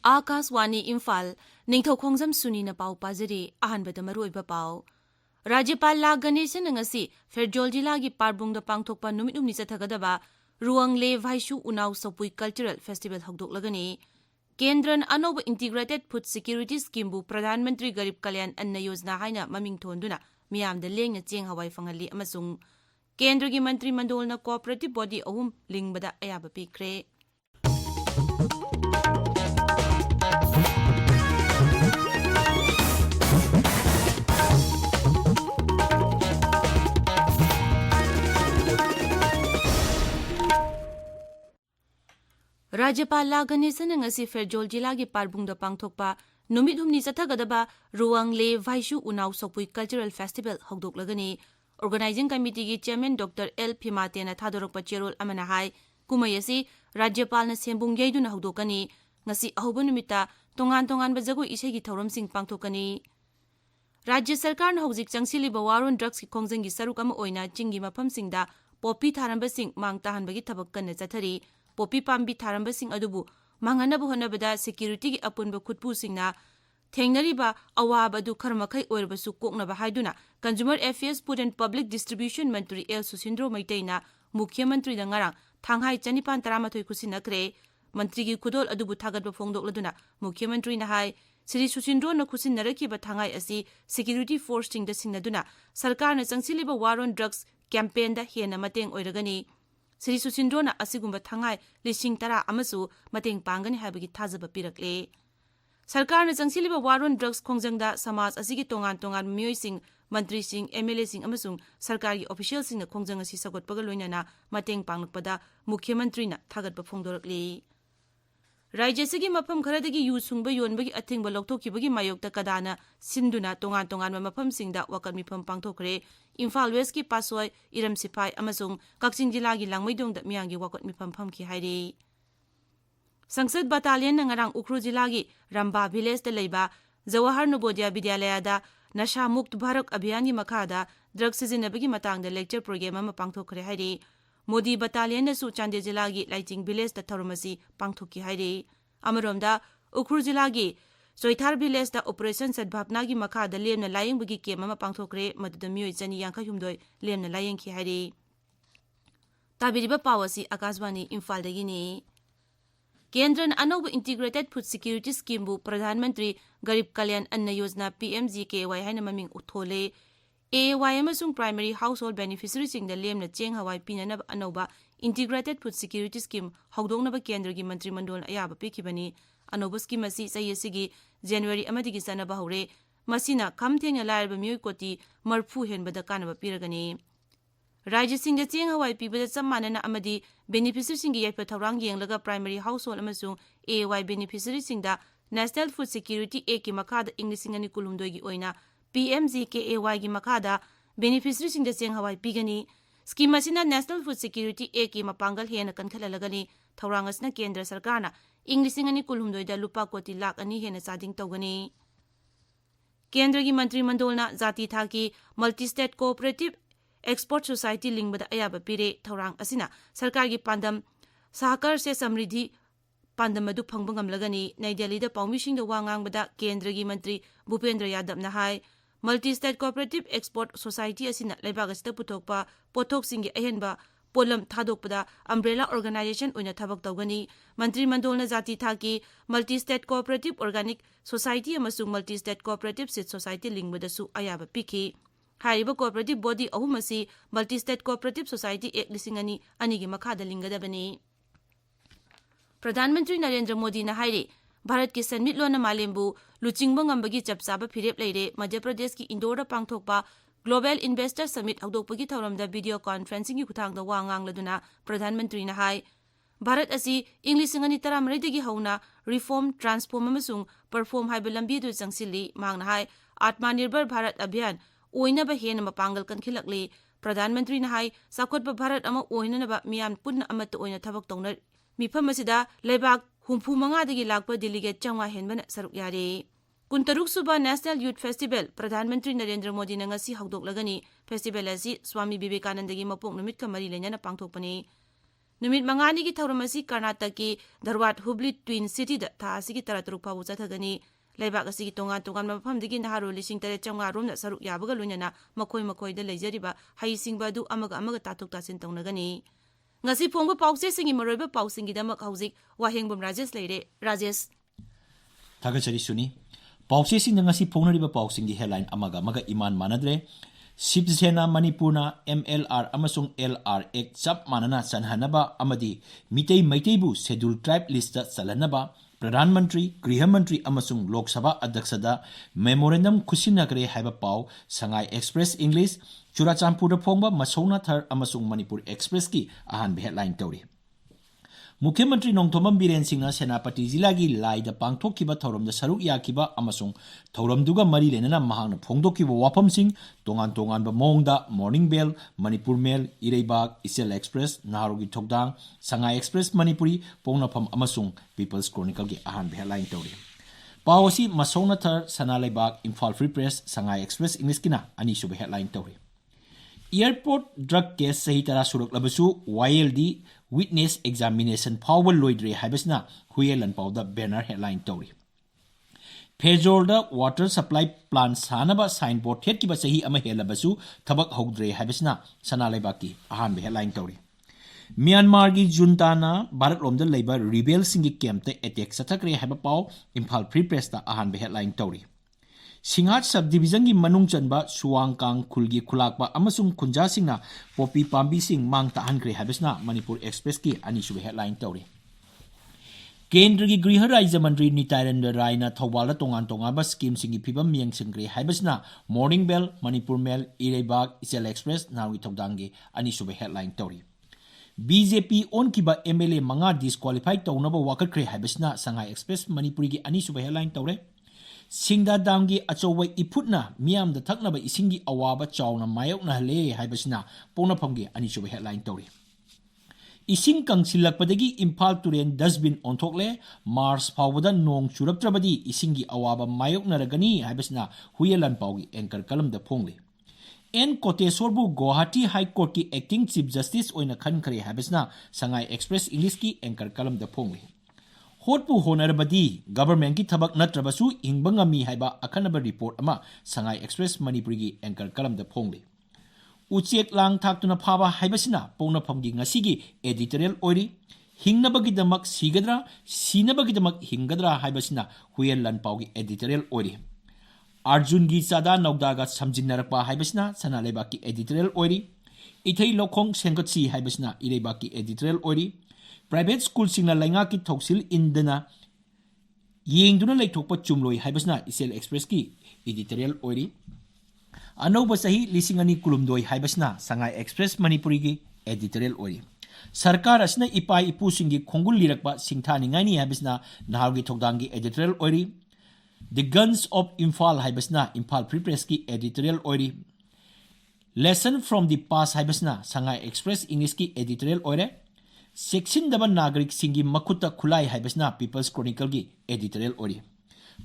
Akaswani Imphal Ningthoukhongjam Suni na pau pazari ahanbada maruoiba pau. Rajapal la Ganesan ngasi Ferjol Jilagi Parbungda pangthokpa numit umni chathagadaba Ruangle Vaishu Unaw Sopui Cultural Festival hogdoklagani. Kendran Anoba Integrated Food Security Scheme bu Pradhan Mantri Garib Kalyan Anna Yojana haina maming thonduna miyamda lengna cheng hawai fangali amasung Kendra gi Mantri Mandolna Cooperative Body ahum lingbada ayaba pikre. Rajapal la Ganesan ngasi Ferjol Jilagi Parbungda pangthokpa numit humni chathagadaba Ruangle Vaishu Unaw Sopui Cultural Festival hogdoklagani. Organizing Committee gi Chairman Dr. L. Phimatena thadorokpa cherol amana hai kumai asi Rajapal na sembung yaiduna hogdokani ngasi ahoba numita tongan bajago isegi thauramsing pangthokani. Rajya Sarkar na hojik changsiliba waron drugs ki khongjang gi saruk ama oina chingi mafamsingda popi tharambasing mang tahanbagi thabak kanna chathari. Popi Pambi Tarambasing adubu, Manganabu Honabada, security apunba Kutpusingna, Tengnariba, Awabadu Karmakai Orbasu Koknaba Haiduna, Consumer Affairs Food and Public Distribution Mantri El Susindro Maitaina, Mukhya Mantri Dangarang, Tanghai Chanipan Taramatoi Kusinakre, Mantrigi Kudol Adubu Tagadba Fongdok Laduna, Mukhya Mantri Nahai, Siri Susindro no Kusin Naraki Batangai Asi, Security Forcing the Sinaduna, Sarkar na Sangsiliba War on Drugs campaign da Hiena Mateng Oiragani. Sri Susindrona asigumba thangai lising tara amasu mateng pangani habagi thajaba pirakle. Sarkar na changsiliba waron drugs khongjangda samaj asigi tongan miyoi sing mantri sing MLA sing amasung sarkari official sing na khongjang asi sagotpaga loinana mateng panglakpada mukhya mantri na thagatpa phongdorakle. Rajya sigi mafam kharadagi yu sungba yonbagi athingba lokthokibagi mayokta kadana sinduna tongan mafam singda wakat mifam pangthokre. Imphal West ki Pasoi Iram Sipai amasung Kakching Jilagi Langmaidongda miyangi wakot mifam phamki hairi. Sangsad Battalion na ngarang Ukhrul Jilagi Ramba Village da leiba Jawahar Novodaya Vidyalaya da Nasha Mukt Bharat Abhiyan gi makhada drug sizinabagi matangda lecture program ama pangthokre hairi. Modi Battalion na su Chande Jilagi Laiching Village da tharumasi pangthokki hairi. Amaromda Ukhrul Jilagi Soithar Village da Operation Sadbhapna gi makhada lemna laying bagi kem ama pangthokre maduda miyoi chani yanka humdoi lemna laying ki hairi. Tabiriba pawasi Akaswani Imphal dagini. Kendran Anoba Integrated Food Security Scheme bu Pradhan Mantri Garib Kalyan Anna Yojana PMGKY haina maming uthole. AY amasung Primary Household Beneficiaries sing da lemna cheng hawai pinanab anoba Integrated Food Security Scheme hogdongnaba Kendra gi Mantri Mandol ayaba pikibani. Anoba scheme asi sayasigi January amadigi sanaba hore masina kamthengna lairba miyoi koti marfu henbada kanaba piragani. Rajya singda cheng hawai pibada chammanana amadi beneficiary singi yaipa thaurang yenglaga Primary Household amasung AY beneficiary singda National Food Security Act ki makhada Englishingani kulumdoi gi oina PMGKY gi makhada beneficiary singda cheng hawai pigani. Scheme asina National Food Security Act ki mapangal hena kankhalalagani thaurang asna Kendra Sarkarna Englishingani kulumdoi da lupa koti lakh ani hena sading tawgani. Kendra gi Mantri Mandolna Jati Thaki Multi-State Cooperative Export Society lingbada ayaba pire thaurang asina sarkar gi pandam sahakar se samridhi pandam adu phangba ngamlagani. Nai Delhi da pawmising da wangangbada Kendra gi Mantri Bhupendra Yadav na hai Multi-State Cooperative Export Society asina lebagasita puthokpa pothok singi ahenba polam thadokpada umbrella organization oina thabak tawgani. Mantri Mandolna Jati Thaki Multi-State Cooperative Organic Society amasung Multi-State Cooperative Seed Society lingbada su ayaba pikhi. Hariba cooperative body ahumasi Multi-State Cooperative Society Act lisingani anigi makhada lingadabani. Pradhan Mantri Narendra Modi na hairi Bharat ki sanmitlona malembu luchingba ngambagi chapchaba phirep leire Madhya Pradesh ki Indore pangthokpa Global Investor Summit hogdokpagi thauramda video conferencing gi khuthangda wa ngangladuna Pradhan Mantri na hai Bharat asi Englishingani taramridagi hauna reform transform amasung perform haiba lambi du changsili mangna hai Atmanirbhar Bharat Abhiyan oinaba hena mapangal kankhilakle. Pradhan Mantri na hai sakotba Bharat ama oinanaba miyam punna amata oina thabak tawna mifam asida leibak humpu manga dagi lakpa delegate changwa henbana saruk yare. Kuntaruk suba National Youth Festival Pradhan Mantri Narendra Modi na ngasi hogdoklagani. Festival asi Swami Vivekananda gi mapok numit ka mari lenyana pangthokpani. नुमित मंगानी की थौरम असी कर्नाटक की Dharwad Hubli twin city दा था असी की तरह फाउ चथगनी लेबाक असी की तोंगान तोंगान मफमदगी नहारो लिसिंग तरे चंगा रोम सरुक याबगा लोइनना मखोय मखोयदा लेजरिबा हाईसिंग बादु अमगा अमगा तातुक तासिन तौनगनी ngasi phongba pause singi maroiba pausingi damak hauzik wahengbam rajesh leire rajesh thagachari suni pause sing ngasi phongnariba pausing gi headline amaga maga iman manadre Sibsena Manipurna MLR amasung LR ek chap manana sanhanaba amadi mitei maiteibu schedule tribe list salanaba Pradhan Mantri, Griha Mantri amasung Lok Sabha Adyaksada memorandum khusinakre haiba pau Sangai Express English Churachampur phongba Masona Thar amasung Manipur Express ki ahan headline tauri Mukhyamantri Nongthomam Biren Singna Senapati Jila gi laida pangthokkiba thauramda saruk yakiba amasung thauramduga mari lenana mahangna phongdokkiba wafam sing tongan tongan ba mongda Morning Bell Manipur Mail Ireibak Isel Express Naharugi Thokdang Sangai Express Manipuri Pongnafam amasung People's Chronicle gi ahan headline tauri Pawasi Masona Thar Sanalaibak Imphal Free Press Sangai Express English kina ani suba headline tauri Airport drug case sahi tara surak labasu YLD witness examination power loidre habasna huyelan powda banner headline tauri Pejolda water supply plant sanaba signboard het kiba sahi ama helabasu thabak hogdre habasna sanalaibaki ahan headline tauri Myanmar gi junta na Bharat lomda leiba rebel singi camp te attack sathakre haba paw Imphal Free Press ta ahan headline tauri Singhat subdivision gi manung chanba Suwangkang khulgi khulakba amasung khunja singna popi pambi sing mang ta hankre habisna Manipur Express ki ani sube headline tauri Kendra gi Griha Rajya Mantri Nityananda Rai na thawala tongan tonga ba scheme singi phibam miang singre habisna Morning Bell Manipur Mail Ireibak Isel Express nawi thawdangi ani sube headline tauri BJP on kiba MLA manga disqualified tawnaba wakakre habisna Sangai Express Manipuri gi ani sube headline taure Singda damgi achowa iputna miam da thaknaba isingi awaba chawna mayokna le haibasina ponapamgi ani sube headline tauri Ising kangsilakpadagi Imphal turen dustbin onthokle Mars phawada nong churaptrabadi isingi awaba mayokna ragani haibasina huyelan pawgi anchor kalam da phongli N Kotesorbu Guwahati High Court ki acting chief justice oina khankare haibasina Sangai Express English ki anchor kalam da phongli Hotpu honarbadi government ki thabak natrabasu ingbangami haiba akhanaba report ama Sangai Express Manipuri gi anchor kalam da phongli Uchek lang thaktuna phaba haibasina pona phamgi ngasigi editorial oiri hingnabagi damak sigadra sinabagi damak hingadra haibasina huyel lan pawgi editorial oiri Arjun gi sada nogdaga samjinnarakpa haibasina sanaleba ki editorial oiri ithai lokhong sengkatsi haibasina ireiba ki editorial oiri Private school singla lainga ki thoksil indana yengduna leithokpa chumloi haibasna Isel Express ki editorial oiri Anoba sahi lisingani kulumdoi haibasna Sangai Express Manipuri ki editorial oiri Sarkar asna ipai ipu singi khongul lirakpa singthani ngani haibasna nahargi thokdangi editorial oiri The Guns of Imphal haibasna Imphal Free Press ki editorial oiri Lesson from the Past haibasna Sangai Express English ki editorial oire Section daba nagarik singi makuta khulai haibasna People's Chronicle gi editorial ori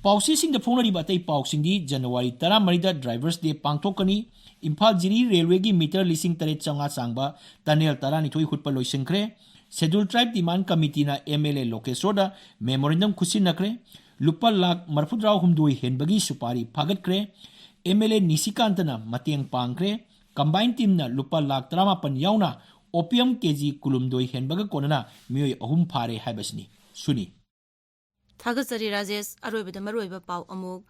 Pausi sing the phone batay pausing di January tara marida drivers day pangthokani Imphal Jiri railway gi meter lising taret changa sangba tunnel tara nithoi khutpa loisengkre schedule tribe demand committee na MLA Lokesoda memorandum khusinakre lupa lak marfudraw humdui henbagi supari phagat kre MLA Nisikantana mateng pangkre combined team na lupa lak tramapan yauna Opium KG kulumdoi henbaga konana miyoi ahum phare haibasni suni Thagasari Rajesh aroibada maroiba paw amuk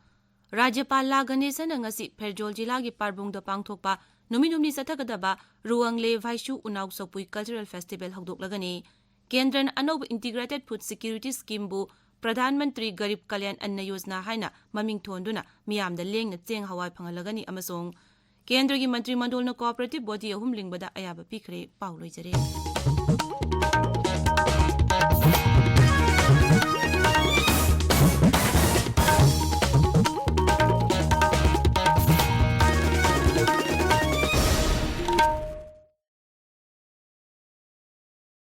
Rajyapal la Ganesana ngasi Perjol jila gi parbung da pangthokpa numinumni sathagadaba Ruangle Vaishu Unaw Sopui Cultural Festival hogdoklagani Kendran Anob Integrated Food Security Scheme bu Pradhan Mantri Garib Kalyan Anna Yojana haina maming thonduna miyamda lengna cheng hawai phangalagani amasong Kendra gi Mantri Mandolna Cooperative Body ahum lingbada ayaba pikre paw loijare